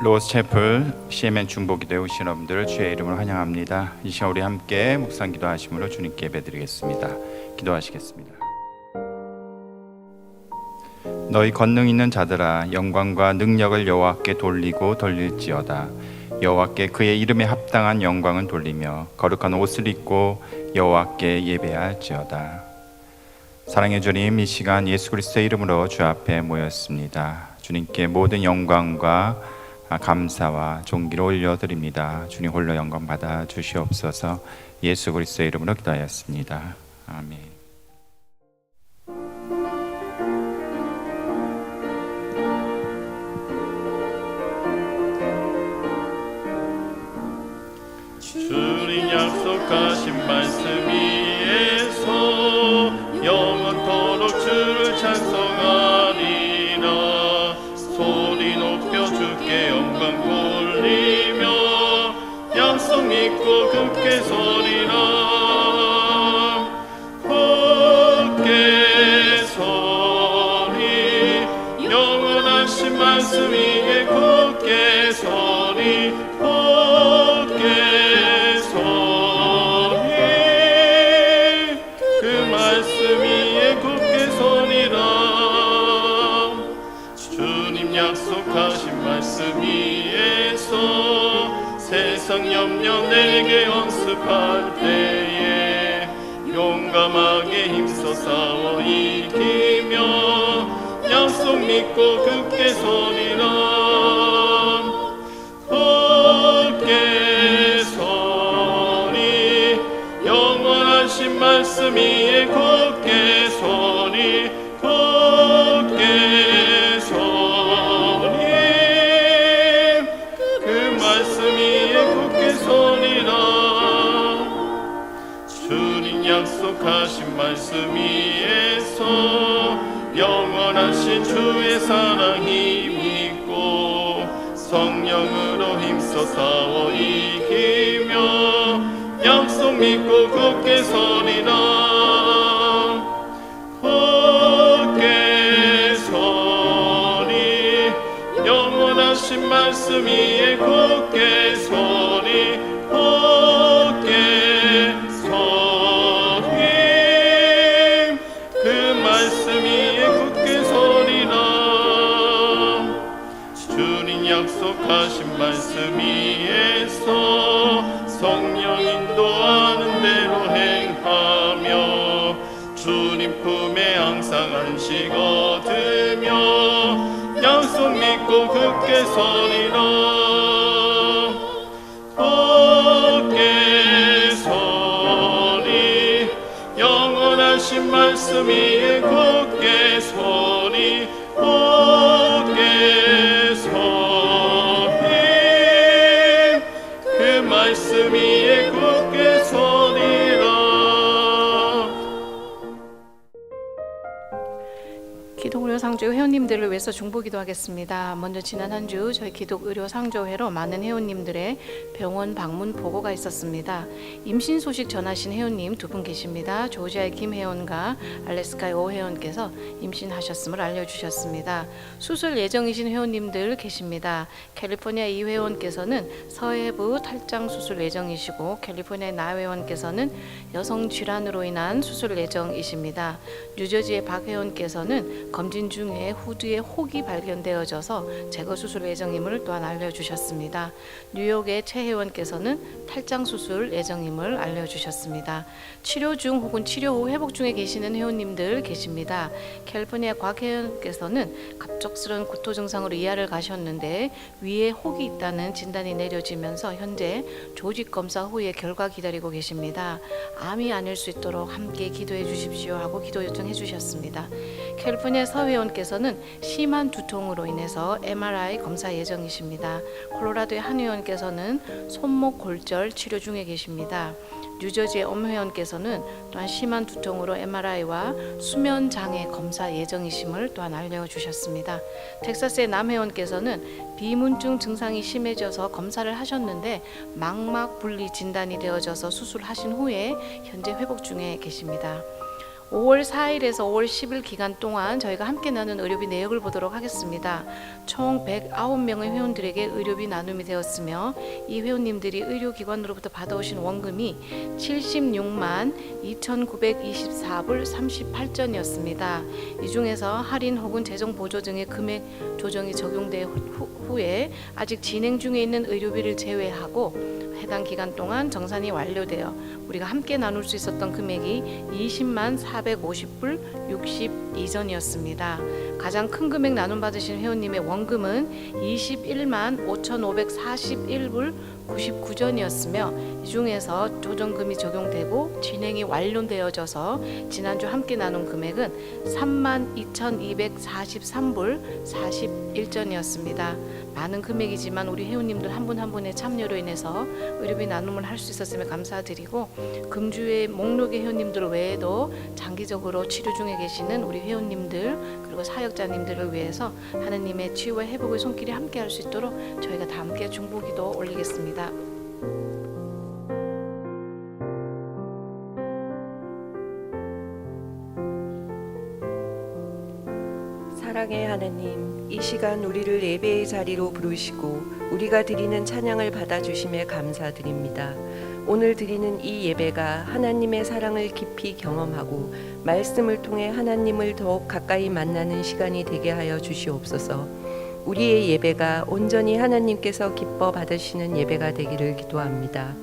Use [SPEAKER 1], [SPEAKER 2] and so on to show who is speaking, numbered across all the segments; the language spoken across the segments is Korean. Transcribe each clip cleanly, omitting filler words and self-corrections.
[SPEAKER 1] 로스채플 CMN 중보기도에 오신 여러분들을 주의 이름으로 환영합니다. 이 시간 우리 함께 묵상 기도하심으로 주님께 예배드리겠습니다. 기도하시겠습니다. 너희 권능 있는 자들아, 영광과 능력을 여호와께 돌리고 돌릴지어다. 여호와께 그의 이름에 합당한 영광은 돌리며 거룩한 옷을 입고 여호와께 예배할지어다. 사랑의 주님, 이 시간 예수 그리스도의 이름으로 주 앞에 모였습니다. 주님께 모든 영광과 감사와 존귀를 올려드립니다. 주님 홀로 영광 받아 주시옵소서. 예수 그리스도의 이름으로 기도하였습니다. 아멘.
[SPEAKER 2] 주님 약속하신 말씀 위에서 영원토록 주를 찬송하리라. 소리 높여 주께 영광 돌리며 약속 믿고 굳게 서리라. 굳게 서리 영원하신 말씀 위에 굳게 서리. 굳게 서리 그 말씀 위에 굳게 서리라. 주님 약속하신 말씀 위에서 세상 염려 내게 연습할 때에 용감하게 힘써 싸워 이기며 약속 믿고 굳게 서리라. 굳게 서리 영원하신 말씀 위에 굳게 서리. 굳게 서리 그 말씀 위에 굳게 서리라. 주님 약속하신 말씀 위에서 영원하신 주의 사랑이 믿고 성령으로 힘써 싸워 이기며 약속 믿고 굳게 서리라. 굳게 서리 영원하신 말씀 위에 굳게 서리. 굳게 서리 그 말씀 위에 굳게 서리라. 주님 약속하신 말씀 위에서 성령 인도하는 대로 행하며 주님 품에 항상 안식 얻으며 약속 믿고 굳게 서리라. 굳게 서리 영원하신 말씀 위에 굳게 서리. 굳게 서리 그 말씀 위에 굳게 서리라.
[SPEAKER 3] 기독의료상조 회원님들을 위해서 중보기도하겠습니다. 먼저 지난 한 주 저희 기독의료상조회로 많은 회원님들의 병원 방문 보고가 있었습니다. 임신 소식 전하신 회원님 두 분 계십니다. 조지아의 김 회원과 알래스카의 오 회원께서 임신하셨음을 알려주셨습니다. 수술 예정이신 회원님들 계십니다. 캘리포니아 이 회원께서는 서해부 탈장 수술 예정이시고 캘리포니아의 나 회원께서는 여성 질환으로 인한 수술 예정이십니다. 뉴저지의 박 회원께서는 검진 중에 후두에 혹이 발견되어져서 제거 수술 예정임을 또한 알려주셨습니다. 뉴욕의 최 회원께서는 탈장 수술 예정임을 알려주셨습니다. 치료 중 혹은 치료 후 회복 중에 계시는 회원님들 계십니다. 캘리포니아 곽 회원께서는 갑작스러운 구토 증상으로 이하를 가셨는데 위에 혹이 있다는 진단이 내려지면서 현재 조직 검사 후에 결과 기다리고 계십니다. 암이 아닐 수 있도록 함께 기도해 주십시오 하고 기도 요청해 주셨습니다. 캘리포니아 서 회원께서는 심한 두통으로 인해서 MRI 검사 예정이십니다. 콜로라도의 한 회원께서는 손목 골절 치료 중에 계십니다. 뉴저지의 엄 회원께서는 또한 심한 두통으로 MRI와 수면 장애 검사 예정이심을 또한 알려주셨습니다. 텍사스의 남 회원께서는 비문증 증상이 심해져서 검사를 하셨는데 망막 분리 진단이 되어져서 수술하신 후에 현재 회복 중에 계십니다. 5월 4일에서 5월 10일 기간 동안 저희가 함께 나눈 의료비 내역을 보도록 하겠습니다. 총 109명의 회원들에게 의료비 나눔이 되었으며 이 회원님들이 의료기관으로부터 받아오신 원금이 76만 2,924불 38전이었습니다. 이 중에서 할인 혹은 재정 보조 등의 금액 조정이 적용된 후에 아직 진행 중에 있는 의료비를 제외하고 해당 기간 동안 정산이 완료되어 우리가 함께 나눌 수 있었던 금액이 20만 450불 62전이었습니다. 가장 큰 금액 나눔 받으신 회원님의 원금은 21만 5,541불 99전이었으며 이 중에서 조정금이 적용되고 진행이 완료되어져서 지난주 함께 나눈 금액은 3만 2,243불 41전이었습니다. 많은 금액이지만 우리 회원님들 한 분 한 분의 참여로 인해서 의료비 나눔을 할 수 있었음에 감사드리고 금주의 목록의 회원님들 외에도 장기적으로 치료 중에 계시는 우리 회원님들 그리고 사역자님들을 위해서 하나님의 치유와 회복의 손길이 함께 할 수 있도록 저희가 다 함께 중보기도 올리겠습니다.
[SPEAKER 4] 사랑의 하나님, 이 시간 우리를 예배의 자리로 부르시고 우리가 드리는 찬양을 받아주심에 감사드립니다. 오늘 드리는 이 예배가 하나님의 사랑을 깊이 경험하고 말씀을 통해 하나님을 더욱 가까이 만나는 시간이 되게 하여 주시옵소서. 우리의 예배가 온전히 하나님께서 기뻐 받으시는 예배가 되기를 기도합니다.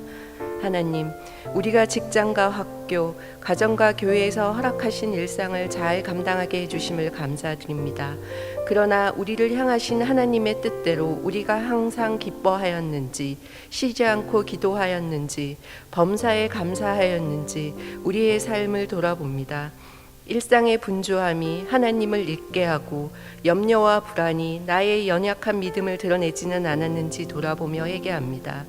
[SPEAKER 4] 하나님, 우리가 직장과 학교, 가정과 교회에서 허락하신 일상을 잘 감당하게 해주심을 감사드립니다. 그러나 우리를 향하신 하나님의 뜻대로 우리가 항상 기뻐하였는지, 쉬지 않고 기도하였는지, 범사에 감사하였는지 우리의 삶을 돌아봅니다. 일상의 분주함이 하나님을 잊게 하고 염려와 불안이 나의 연약한 믿음을 드러내지는 않았는지 돌아보며 회개합니다.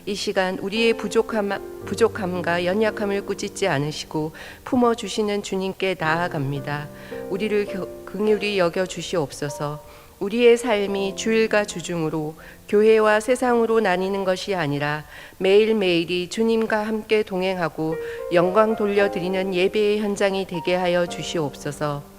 [SPEAKER 4] 이 시간 우리의 부족함과 연약함을 꾸짖지 않으시고 품어주시는 주님께 나아갑니다. 우리를 긍휼히 여겨 주시옵소서. 우리의 삶이 주일과 주중으로 교회와 세상으로 나뉘는 것이 아니라 매일매일이 주님과 함께 동행하고 영광 돌려드리는 예배의 현장이 되게 하여 주시옵소서.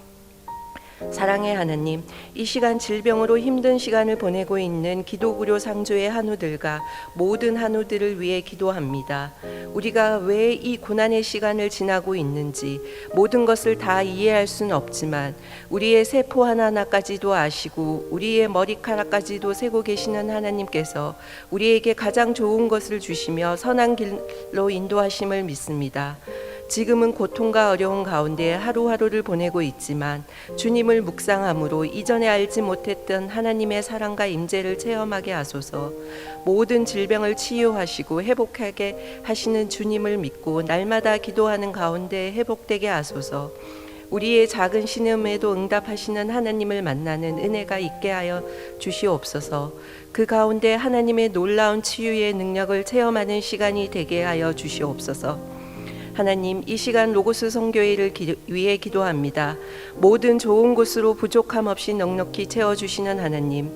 [SPEAKER 4] 사랑의 하나님, 이 시간 질병으로 힘든 시간을 보내고 있는 기독의료 상조의 한우들과 모든 한우들을 위해 기도합니다. 우리가 왜 이 고난의 시간을 지나고 있는지 모든 것을 다 이해할 수는 없지만 우리의 세포 하나하나까지도 아시고 우리의 머리카락까지도 세고 계시는 하나님께서 우리에게 가장 좋은 것을 주시며 선한 길로 인도하심을 믿습니다. 지금은 고통과 어려운 가운데 하루하루를 보내고 있지만 주님을 묵상함으로 이전에 알지 못했던 하나님의 사랑과 임재를 체험하게 하소서. 모든 질병을 치유하시고 회복하게 하시는 주님을 믿고 날마다 기도하는 가운데 회복되게 하소서. 우리의 작은 신음에도 응답하시는 하나님을 만나는 은혜가 있게 하여 주시옵소서. 그 가운데 하나님의 놀라운 치유의 능력을 체험하는 시간이 되게 하여 주시옵소서. 하나님, 이 시간 로고스 성교회를 위해 기도합니다. 모든 좋은 곳으로 부족함 없이 넉넉히 채워주시는 하나님,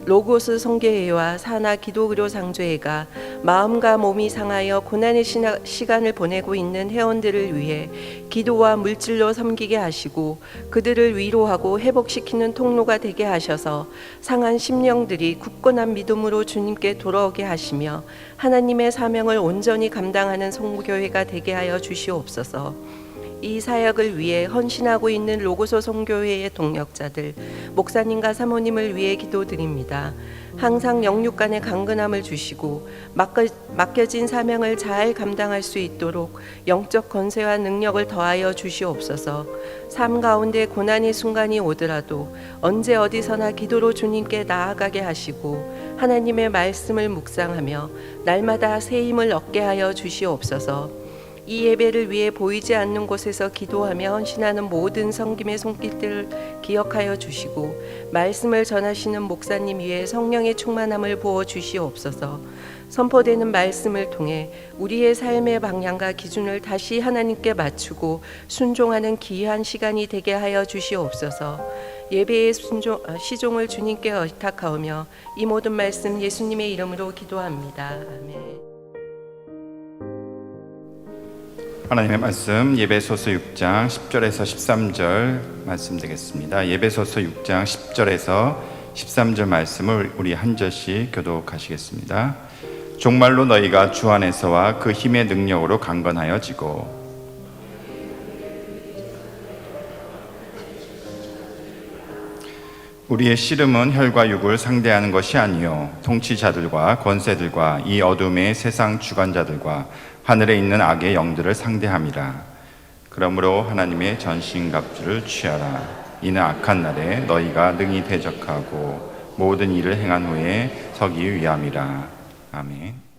[SPEAKER 4] 로고스 성교회와 사나 기독의료 상조회가 마음과 몸이 상하여 고난의 시간을 보내고 있는 회원들을 위해 기도와 물질로 섬기게 하시고 그들을 위로하고 회복시키는 통로가 되게 하셔서 상한 심령들이 굳건한 믿음으로 주님께 돌아오게 하시며 하나님의 사명을 온전히 감당하는 성교회가 되게 하여 주시옵소서. 이 사역을 위해 헌신하고 있는 로고소 성교회의 동력자들, 목사님과 사모님을 위해 기도드립니다. 항상 영육 간의 강건함을 주시고 맡겨진 사명을 잘 감당할 수 있도록 영적 권세와 능력을 더하여 주시옵소서. 삶 가운데 고난의 순간이 오더라도 언제 어디서나 기도로 주님께 나아가게 하시고 하나님의 말씀을 묵상하며 날마다 새 힘을 얻게 하여 주시옵소서. 이 예배를 위해 보이지 않는 곳에서 기도하며 헌신하는 모든 섬김의 손길들을 기억하여 주시고 말씀을 전하시는 목사님 위에 성령의 충만함을 부어 주시옵소서. 선포되는 말씀을 통해 우리의 삶의 방향과 기준을 다시 하나님께 맞추고 순종하는 귀한 시간이 되게 하여 주시옵소서. 예배의 시종을 주님께 의탁하오며 이 모든 말씀 예수님의 이름으로 기도합니다. 아멘.
[SPEAKER 1] 하나님의 말씀 예배소서 6장 10절에서 13절 말씀 되겠습니다. 예배소서 6장 10절에서 13절 말씀을 우리 한 절씩 교독하시겠습니다. 종말로 너희가 주 안에서와 그 힘의 능력으로 강건하여지고 우리의 씨름은 혈과 육을 상대하는 것이 아니요 통치자들과 권세들과 이 어둠의 세상 주관자들과 하늘에 있는 악의 영들을 상대함이라. 그러므로 하나님의 전신갑주를 취하라. 이는 악한 날에 너희가 능히 대적하고 모든 일을 행한 후에 서기 위함이라. 아멘.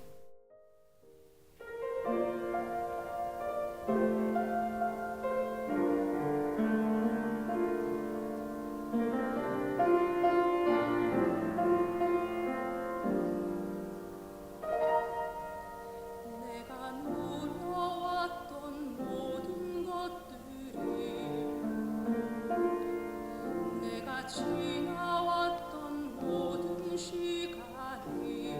[SPEAKER 5] 내가 누려왔던 모든 것들이 내가 지나왔던 모든 시간이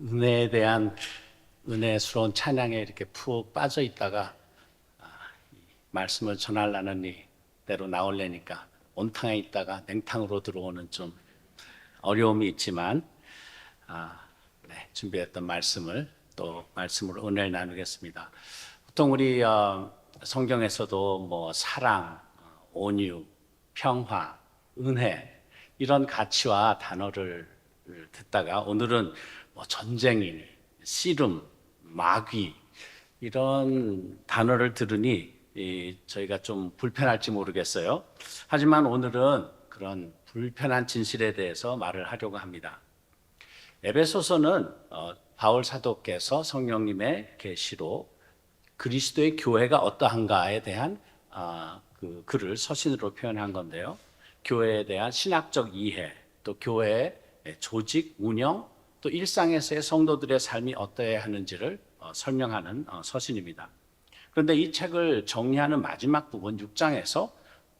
[SPEAKER 6] 은혜에 대한 은혜스러운 찬양에 이렇게 푹 빠져 있다가 이 말씀을 전하려는 이대로 나오려니까 온탕에 있다가 냉탕으로 들어오는 좀 어려움이 있지만 준비했던 말씀을 또 말씀으로 은혜를 나누겠습니다. 보통 우리 성경에서도 뭐 사랑, 온유, 평화, 은혜 이런 가치와 단어를 듣다가 오늘은 뭐 전쟁일, 씨름, 마귀 이런 단어를 들으니 저희가 좀 불편할지 모르겠어요. 하지만 오늘은 그런 불편한 진실에 대해서 말을 하려고 합니다. 에베소서는 바울 사도께서 성령님의 계시로 그리스도의 교회가 어떠한가에 대한 그 글을 서신으로 표현한 건데요. 교회에 대한 신학적 이해, 또 교회의 조직, 운영, 또 일상에서의 성도들의 삶이 어떠해야 하는지를 설명하는 서신입니다. 그런데 이 책을 정리하는 마지막 부분 6장에서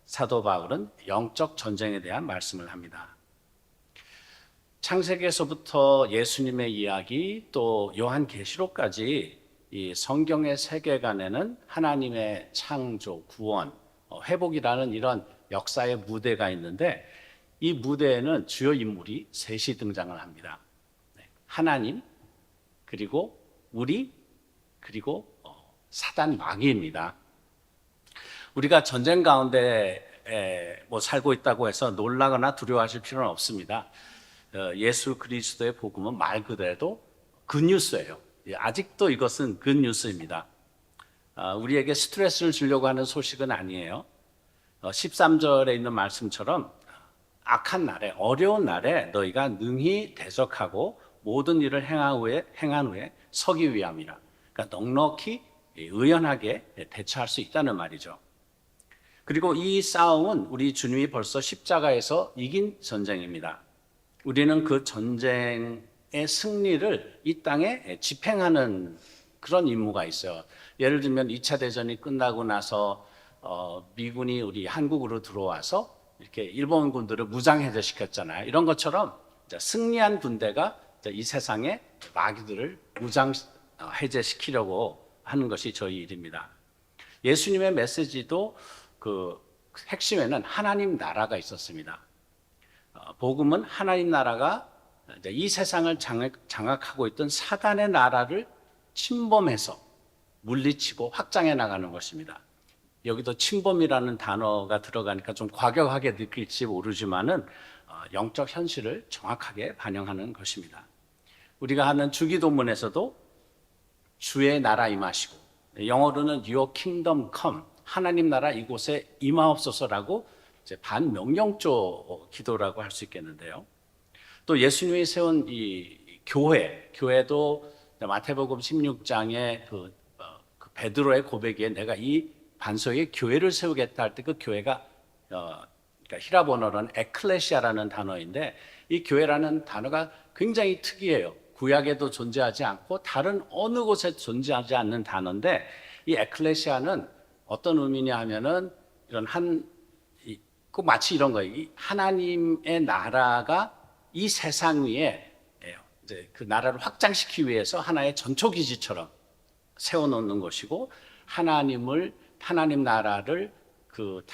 [SPEAKER 6] 사도 바울은 영적 전쟁에 대한 말씀을 합니다. 창세기에서부터 예수님의 이야기 또 요한계시록까지 이 성경의 세계관에는 하나님의 창조, 구원, 회복이라는 이런 역사의 무대가 있는데 이 무대에는 주요 인물이 셋이 등장을 합니다. 하나님, 그리고 우리, 그리고 사단 마귀입니다. 우리가 전쟁 가운데 살고 있다고 해서 놀라거나 두려워하실 필요는 없습니다. 예수 그리스도의 복음은 말 그대로 굿뉴스예요. 아직도 이것은 굿뉴스입니다. 우리에게 스트레스를 주려고 하는 소식은 아니에요. 13절에 있는 말씀처럼 악한 날에, 어려운 날에 너희가 능히 대적하고 모든 일을 행한 후에 서기 위함이라. 그러니까 넉넉히 의연하게 대처할 수 있다는 말이죠. 그리고 이 싸움은 우리 주님이 벌써 십자가에서 이긴 전쟁입니다. 우리는 그 전쟁의 승리를 이 땅에 집행하는 그런 임무가 있어요. 예를 들면 2차 대전이 끝나고 나서 미군이 우리 한국으로 들어와서 이렇게 일본 군들을 무장해제시켰잖아요. 이런 것처럼 승리한 군대가 이 세상에 마귀들을 무장 해제시키려고 하는 것이 저희 일입니다. 예수님의 메시지도 그 핵심에는 하나님 나라가 있었습니다. 복음은 하나님 나라가 이 세상을 장악하고 있던 사단의 나라를 침범해서 물리치고 확장해 나가는 것입니다. 여기도 침범이라는 단어가 들어가니까 좀 과격하게 느낄지 모르지만은 영적 현실을 정확하게 반영하는 것입니다. 우리가 하는 주기도문에서도 주의 나라 임하시고 영어로는 Your Kingdom Come, 하나님 나라 이곳에 임하옵소서라고 이제 반명령조 기도라고 할 수 있겠는데요. 또 예수님이 세운 이 교회도 마태복음 16장에 그 베드로의 고백에 내가 이 반석에 교회를 세우겠다 할 때 그 교회가 그러니까 히랍 언어로는 에클레시아라는 단어인데 이 교회라는 단어가 굉장히 특이해요. 구약에도 존재하지 않고 다른 어느 곳에 존재하지 않는 단어인데 이 에클레시아는 어떤 의미냐 하면은 이런 꼭 마치 이런 거예요. 이 하나님의 나라가 이 세상 위에 이제 그 나라를 확장시키기 위해서 하나의 전초기지처럼 세워놓는 것이고 하나님 나라를 그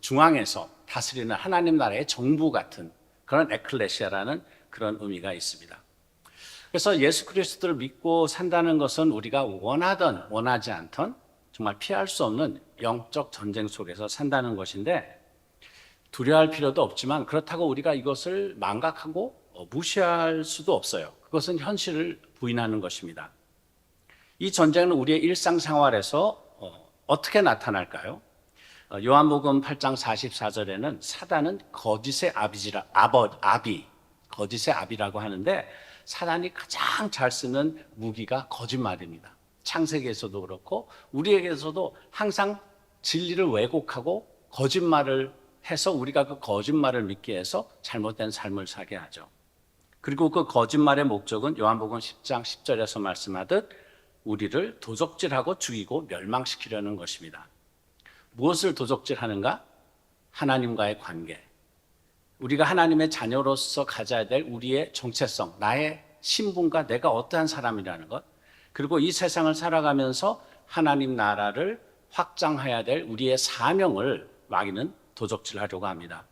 [SPEAKER 6] 중앙에서 다스리는 하나님 나라의 정부 같은 그런 에클레시아라는 그런 의미가 있습니다. 그래서 예수 그리스도를 믿고 산다는 것은 우리가 원하든 원하지 않든 정말 피할 수 없는 영적 전쟁 속에서 산다는 것인데 두려워할 필요도 없지만 그렇다고 우리가 이것을 망각하고 무시할 수도 없어요. 그것은 현실을 부인하는 것입니다. 이 전쟁은 우리의 일상생활에서 어떻게 나타날까요? 요한복음 8장 44절에는 사단은 거짓의 거짓의 아비라고 하는데 사단이 가장 잘 쓰는 무기가 거짓말입니다. 창세기에서도 그렇고 우리에게서도 항상 진리를 왜곡하고 거짓말을 해서 우리가 그 거짓말을 믿게 해서 잘못된 삶을 살게 하죠. 그리고 그 거짓말의 목적은 요한복음 10장 10절에서 말씀하듯 우리를 도적질하고 죽이고 멸망시키려는 것입니다. 무엇을 도적질하는가? 하나님과의 관계. 우리가 하나님의 자녀로서 가져야 될 우리의 정체성, 나의 신분과 내가 어떠한 사람이라는 것, 그리고 이 세상을 살아가면서 하나님 나라를 확장해야 될 우리의 사명을 마귀는 도적질하려고 합니다.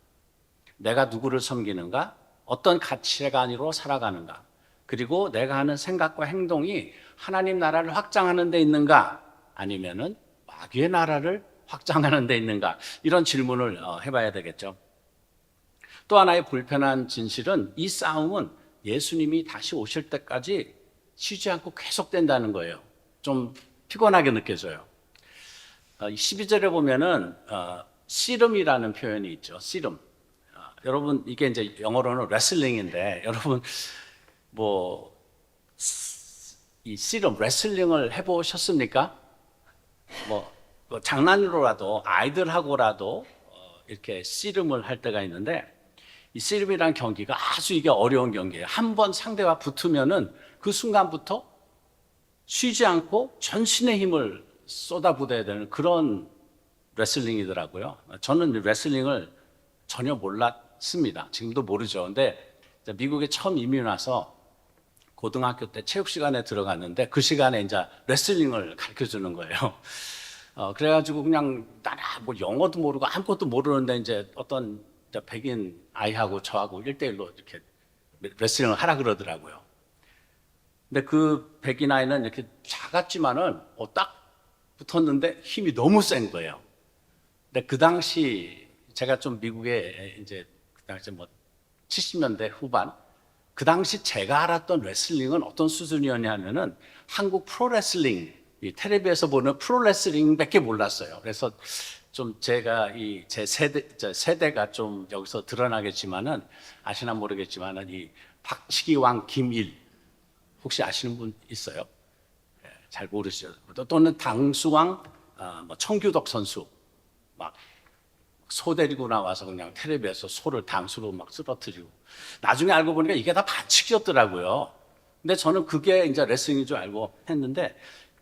[SPEAKER 6] 내가 누구를 섬기는가? 어떤 가치관으로 살아가는가? 그리고 내가 하는 생각과 행동이 하나님 나라를 확장하는 데 있는가? 아니면은 마귀의 나라를 확장하는 데 있는가? 이런 질문을 해봐야 되겠죠. 또 하나의 불편한 진실은 이 싸움은 예수님이 다시 오실 때까지 쉬지 않고 계속된다는 거예요. 좀 피곤하게 느껴져요. 12절에 보면은 씨름이라는 표현이 있죠. 씨름. 여러분 이게 이제 영어로는 레슬링인데 여러분 뭐 이 씨름 레슬링을 해보셨습니까? 뭐 장난으로라도 아이들하고라도 이렇게 씨름을 할 때가 있는데 이 씨름이라는 경기가 아주 이게 어려운 경기예요. 한 번 상대와 붙으면은 그 순간부터 쉬지 않고 전신의 힘을 쏟아부어야 되는 그런 레슬링이더라고요. 저는 레슬링을 전혀 몰랐습니다. 지금도 모르죠. 근데 미국에 처음 이민 와서 고등학교 때 체육 시간에 들어갔는데 그 시간에 이제 레슬링을 가르쳐 주는 거예요. 그래가지고 그냥 나라 뭐 영어도 모르고 아무것도 모르는데 이제 어떤 백인 아이하고 저하고 1대1로 이렇게 레슬링을 하라 그러더라고요. 근데 그 백인 아이는 이렇게 작았지만은 딱 붙었는데 힘이 너무 센 거예요. 근데 그 당시 제가 좀 미국에 이제 그 당시 뭐 70년대 후반 그 당시 제가 알았던 레슬링은 어떤 수준이었냐면은 한국 프로레슬링 이 텔레비에서 보는 프로레슬링밖에 몰랐어요. 그래서 좀 제가 이 제 세대가 좀 여기서 드러나겠지만은 아시나 모르겠지만은 이 박치기 왕 김일 혹시 아시는 분 있어요? 네, 잘 모르시죠. 또는 당수왕 뭐 청규덕 선수 막 소 데리고 나와서 그냥 텔레비에서 소를 당수로 막 쓰러뜨리고 나중에 알고 보니까 이게 다 반칙이었더라고요. 근데 저는 그게 이제 레슬링인 줄 알고 했는데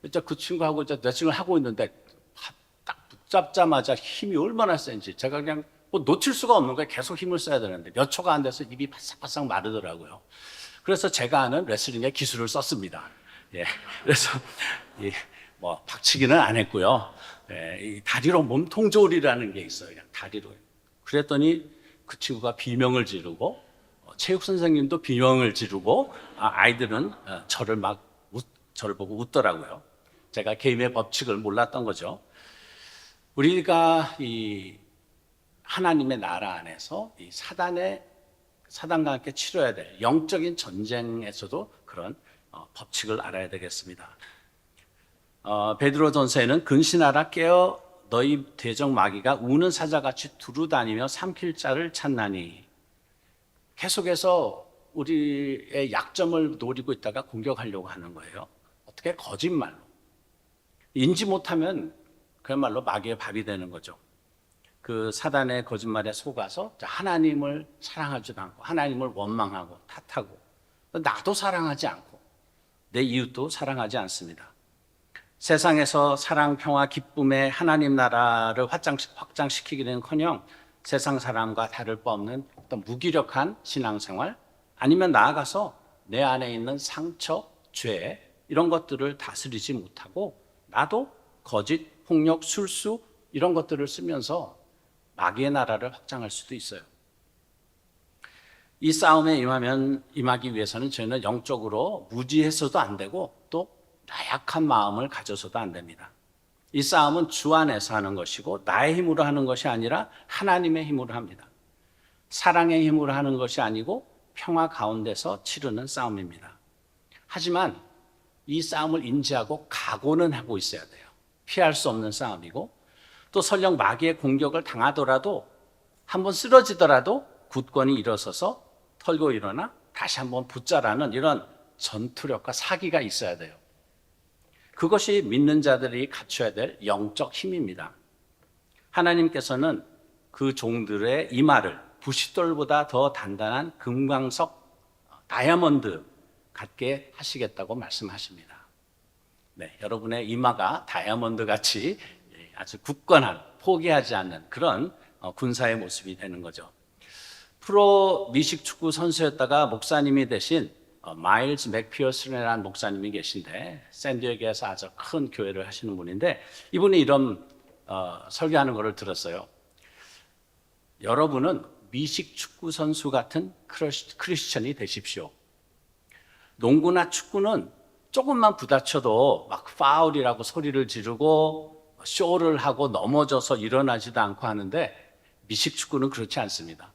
[SPEAKER 6] 이제 그 친구하고 이제 레슬링을 하고 있는데 딱 붙잡자마자 힘이 얼마나 센지 제가 그냥 뭐 놓칠 수가 없는 거예요. 계속 힘을 써야 되는데 몇 초가 안 돼서 입이 바싹바싹 마르더라고요. 그래서 제가 아는 레슬링의 기술을 썼습니다. 예, 그래서 뭐 박치기는 안 했고요. 예, 이 다리로 몸통조리라는 게 있어요. 그냥 다리로. 그랬더니 그 친구가 비명을 지르고 체육 선생님도 비명을 지르고 아이들은 저를 보고 웃더라고요. 제가 게임의 법칙을 몰랐던 거죠. 우리가 이 하나님의 나라 안에서 이 사단과 함께 치러야 될 영적인 전쟁에서도 그런 법칙을 알아야 되겠습니다. 베드로전서에는 근신하라 깨어 너희 대적 마귀가 우는 사자같이 두루다니며 삼킬 자를 찾나니 계속해서 우리의 약점을 노리고 있다가 공격하려고 하는 거예요. 어떻게? 거짓말로. 인지 못하면 그야말로 마귀의 밥이 되는 거죠. 그 사단의 거짓말에 속아서 하나님을 사랑하지도 않고 하나님을 원망하고 탓하고 나도 사랑하지 않고 내 이웃도 사랑하지 않습니다. 세상에서 사랑, 평화, 기쁨의 하나님 나라를 확장시키기는커녕 세상 사람과 다를 바 없는 어떤 무기력한 신앙생활 아니면 나아가서 내 안에 있는 상처, 죄 이런 것들을 다스리지 못하고 나도 거짓, 폭력, 술수 이런 것들을 쓰면서 마귀의 나라를 확장할 수도 있어요. 이 싸움에 임하기 위해서는 저희는 영적으로 무지해서도 안 되고 또 나약한 마음을 가져서도 안 됩니다. 이 싸움은 주 안에서 하는 것이고 나의 힘으로 하는 것이 아니라 하나님의 힘으로 합니다. 사랑의 힘으로 하는 것이 아니고 평화 가운데서 치르는 싸움입니다. 하지만 이 싸움을 인지하고 각오는 하고 있어야 돼요. 피할 수 없는 싸움이고 또 설령 마귀의 공격을 당하더라도 한번 쓰러지더라도 굳건히 일어서서 털고 일어나 다시 한번 붙자라는 이런 전투력과 사기가 있어야 돼요. 그것이 믿는 자들이 갖춰야 될 영적 힘입니다. 하나님께서는 그 종들의 이마를 부싯돌보다 더 단단한 금광석, 다이아몬드 같게 하시겠다고 말씀하십니다. 네, 여러분의 이마가 다이아몬드 같이 아주 굳건한, 포기하지 않는 그런 군사의 모습이 되는 거죠. 프로 미식축구 선수였다가 목사님이 되신 마일즈 맥피어슨이라는 목사님이 계신데 샌디에고에서 아주 큰 교회를 하시는 분인데 이분이 이런 설교하는 것을 들었어요. 여러분은 미식 축구 선수 같은 크리스천이 되십시오. 농구나 축구는 조금만 부딪혀도 막 파울이라고 소리를 지르고 쇼를 하고 넘어져서 일어나지도 않고 하는데 미식 축구는 그렇지 않습니다.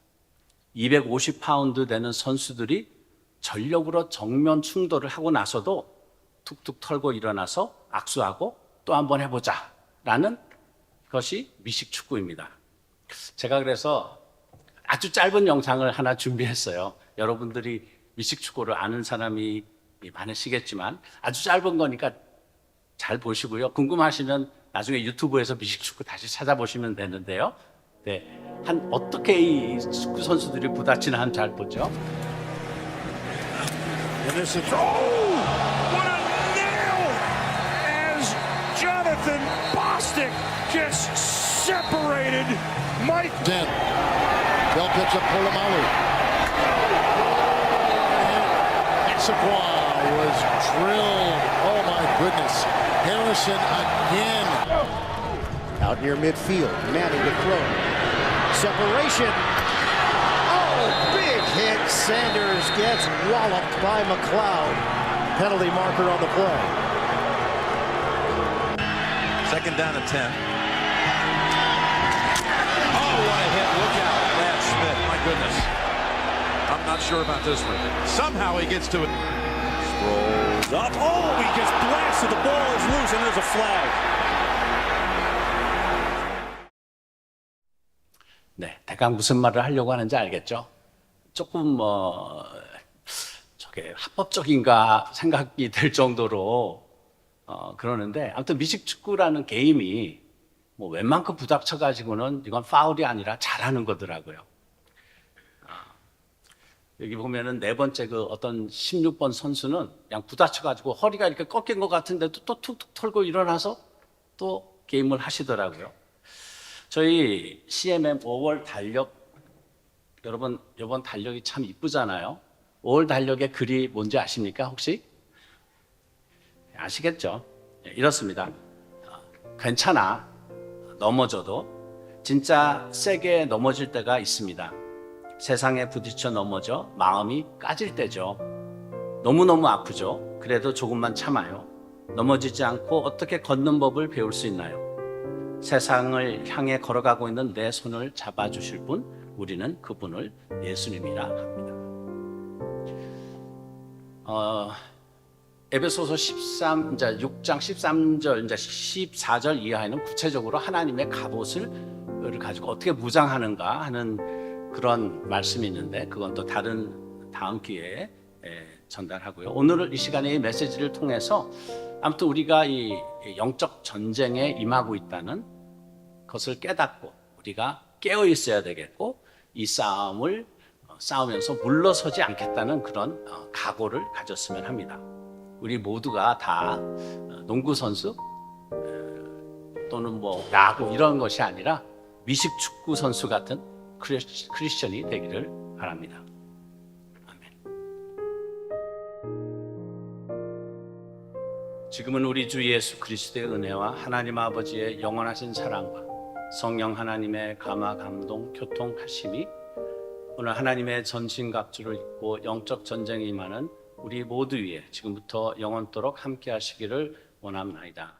[SPEAKER 6] 250파운드 되는 선수들이 전력으로 정면 충돌을 하고 나서도 툭툭 털고 일어나서 악수하고 또 한번 해보자 라는 것이 미식 축구입니다. 제가 그래서 아주 짧은 영상을 하나 준비했어요. 여러분들이 미식 축구를 아는 사람이 많으시겠지만 아주 짧은 거니까 잘 보시고요. 궁금하시면 나중에 유튜브에서 미식 축구 다시 찾아보시면 되는데요. 네, 한 어떻게 이 축구 선수들이 부딪히나 한 잘 보죠.
[SPEAKER 7] And this is, oh, what a nail as Jonathan Bostic just separated Mike.
[SPEAKER 8] Den. Bell picks up Polamalu. Exaqua was drilled. Oh my goodness. Harrison again.
[SPEAKER 9] Out near midfield, Manning to throw. Separation. Oh, big hit. Sanders gets walloped by McLeod. Penalty marker on the play.
[SPEAKER 7] Second down and 10. Oh, what a hit. Look out. Brad Smith. My goodness. I'm not sure about this one. Somehow he gets to it. Strolls up. Oh, he gets blasted. The ball is loose and there's a flag.
[SPEAKER 6] 네, 대강 무슨 말을 하려고 하는지 알겠죠? 조금 저게 합법적인가 생각이 될 정도로 그러는데 아무튼 미식축구라는 게임이 뭐 웬만큼 부닥쳐 가지고는 이건 파울이 아니라 잘하는 거더라고요. 여기 보면은 네 번째 그 어떤 16번 선수는 그냥 부닥쳐 가지고 허리가 이렇게 꺾인 것 같은데도 또 툭툭 털고 일어나서 또 게임을 하시더라고요. 저희 CMM 5월 달력, 여러분 이번 달력이 참 이쁘잖아요. 5월 달력의 글이 뭔지 아십니까 혹시? 아시겠죠? 이렇습니다. 괜찮아, 넘어져도 진짜 세게 넘어질 때가 있습니다. 세상에 부딪혀 넘어져 마음이 까질 때죠. 너무너무 아프죠. 그래도 조금만 참아요. 넘어지지 않고 어떻게 걷는 법을 배울 수 있나요? 세상을 향해 걸어가고 있는 내 손을 잡아주실 분, 우리는 그분을 예수님이라 합니다. 에베소서 6장 13절, 14절 이하에는 구체적으로 하나님의 갑옷을 가지고 어떻게 무장하는가 하는 그런 말씀이 있는데 그건 또 다음 기회에 전달하고요. 오늘 이 시간에 이 메시지를 통해서 아무튼 우리가 이 영적 전쟁에 임하고 있다는 것을 깨닫고 우리가 깨어 있어야 되겠고 이 싸움을 싸우면서 물러서지 않겠다는 그런 각오를 가졌으면 합니다. 우리 모두가 다 농구 선수 또는 뭐 야구 이런 것이 아니라 미식 축구 선수 같은 크리스천이 되기를 바랍니다. 지금은 우리 주 예수 그리스도의 은혜와 하나님 아버지의 영원하신 사랑과 성령 하나님의 감화 감동 교통하심이 오늘 하나님의 전신갑주를 입고 영적 전쟁에 임하는 우리 모두 위에 지금부터 영원토록 함께 하시기를 원합니다.